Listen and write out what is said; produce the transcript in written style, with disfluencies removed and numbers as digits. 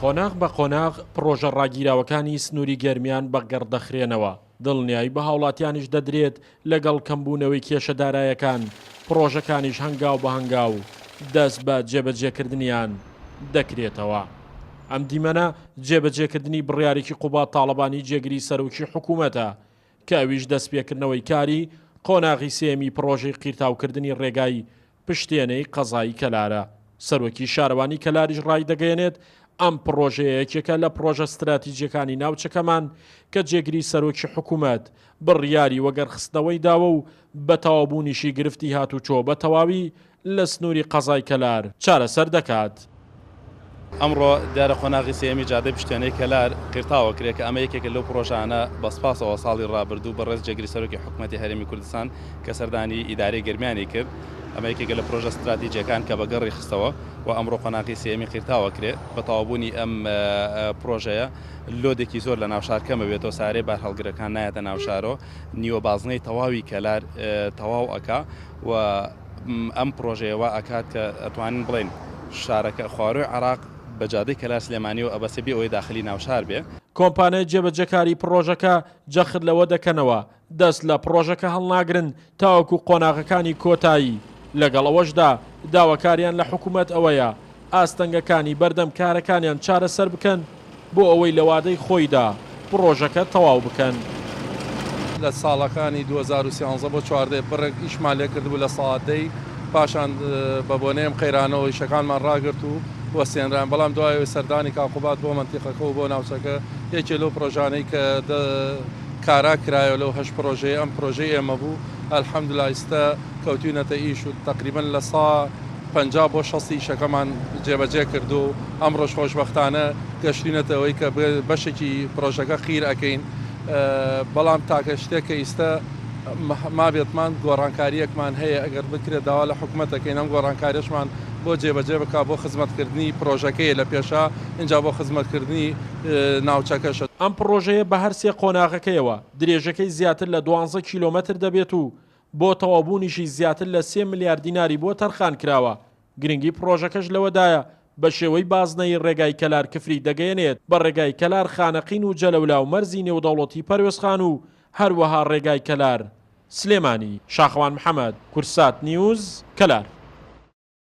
قۆناغ بە قۆناغ پرۆژە ڕاگیراوەکانی سنووری گەرمیان بە گەڕدەخرێنەوە. دڵنیایی بە هاوڵاتیانیش دەدرێت لەگەڵ کەمبوونەوەی کێشەدارایەکان پرۆژەکانیش هەنگاو بە هەنگاو دەست بە جێبەجێکردنیان دەکرێتەوە. ئەم دیمەنە جێبەجێکردنی بڕیارێکی قوباد تاڵەبانی جێگری سەرۆکی حکوومەتە کە ئەویش دەستپێکردنەوەی کاری قۆناغی سێیەمی پرۆژەی قیرتاوکردنی رێگای پشتێنەی قەزایی کەلارە. سەرۆکی شارەوانی کەلاریش ڕای دەگەیەنێت ئەم پرۆژەیە یەکێکە لە پرۆژە استراتیجیەکانی ناوچەکەمان کە جێگری سەرۆکی حکوومەت بڕیاری وەگەرخستنەوەی داوە و بە تەواوبوونیشی گرفتی هاتوچۆ بە تەواوی لە سنووری قەزای کەلار چارەسەر دەکات. ئەمڕۆ دیارە قۆناغی سێیەمی جادەی پشتێنەی کەلار قیرتاوە کرێت کە ئەمە یەکێکە لەو پرۆژانە بەسپاسەوە ساڵی ڕابردوو بەڕێز جێگری سەرۆکی حکوومەتی هەرێمی کوردستان کە سەردانی ئیدارەی گەرمیانی کرد. ئەمە یەکێکە لە پرۆژە استراتیجیەکان کە بەگەڕی خستەوە و ئەمڕۆ قۆناغی سێیەمی قیرتاوە کرێت. بە تەواوبوونی ئەم پرۆژەیە لۆدێکی زۆر لە ناوشار کەمەوێتەوە سارەی بارهەڵگرەکان نایەتە ناوشارەوە نیوە بازنەی تەواوی کەلار تەواو ئەکا و ئەم پرۆژەیەوە ئەکات کە ئەتوانین بڵێن شارەکە خواروی عێراق بە جادەی کەلار سلێمانی و ئەبەسەبی ئەوەی داخلی ناوشار بێ. کۆمپانیای جێبەجێکاری پرۆژەکە جەخت لەوە دەکەنەوە دەست لە پرۆژەکە هەڵناگرن تاوەکو قۆناغەکانی کۆتایی. لەگەڵ ئەوەشدا داواکاریان لە حکوومەت ئەوەیە ئاستەنگەکانی بەردەم کارەکانیان چارەسەر بکەن بۆ ئەوەی لە وادەی خۆیدا پرۆژەکە تەواو بکەن. لە ساڵەکانی 2013 بۆ 14 بڕێک ئیشمان لێ کردبوو لە ساڵاتەی پاشان بە بۆنەیەم قەیرانەوە ئیشەکانمان ڕاگرت و وەسێنران، بەڵام دوایەوەی سەردانی قوباد بۆ مەنتیقەکە و بۆ ناوچەکە یەکێ لەو پرۆژانەی کە کارا کرایەوە لەو 8 پرۆژەیە ئەم پرۆژەی ئێمە بوو. ئەلحەمدولیلا ئێستا کەوتوینەتە ئیش و تقریباً لە 150 بۆ 60 ئیشەکەمان جێبەجێ کرد و ئەمڕۆژ خۆشبەختانە گەشتینەتەوەی کە بەشێکی پرۆژەکە خیر ئەەکەین. بەڵام تاکە شتێکە ئێستا مابێتمان گۆڕانکاریەکمان هەیە ئەگەر بکرێت داوا لە حکوومەتەکەین ئەم گۆڕانکاریشمان بۆ جێبەجێ بک بۆ خزمەتکردنی پرۆژەکەی لە پێشا اینجا بۆ خزمەتکردنی ناوچەکەش. ئەم پرۆژەیە بە هەرسێ قۆناغەکەیەوە درێژەکەی زیاتر لە 12 کیلۆمەتر دەبێت و بۆ تەواوبوونیشی زیاتر لە 3 ملیار دیناری بۆ تەرخان کراوە. گرنگی پرۆژەکەش لەوەدایە بە شێوەی بازنەی رێگای کەلار کفری دەگەیەنێت بە رێگای کەلار خانەقین و جەلەولا و مەرزی نێودەوڵەتی پەروێزخان و هەروەها رێگای کەلار سلێمانی. شاخەوان محەممەد، کوردسات نیوز، کەلار.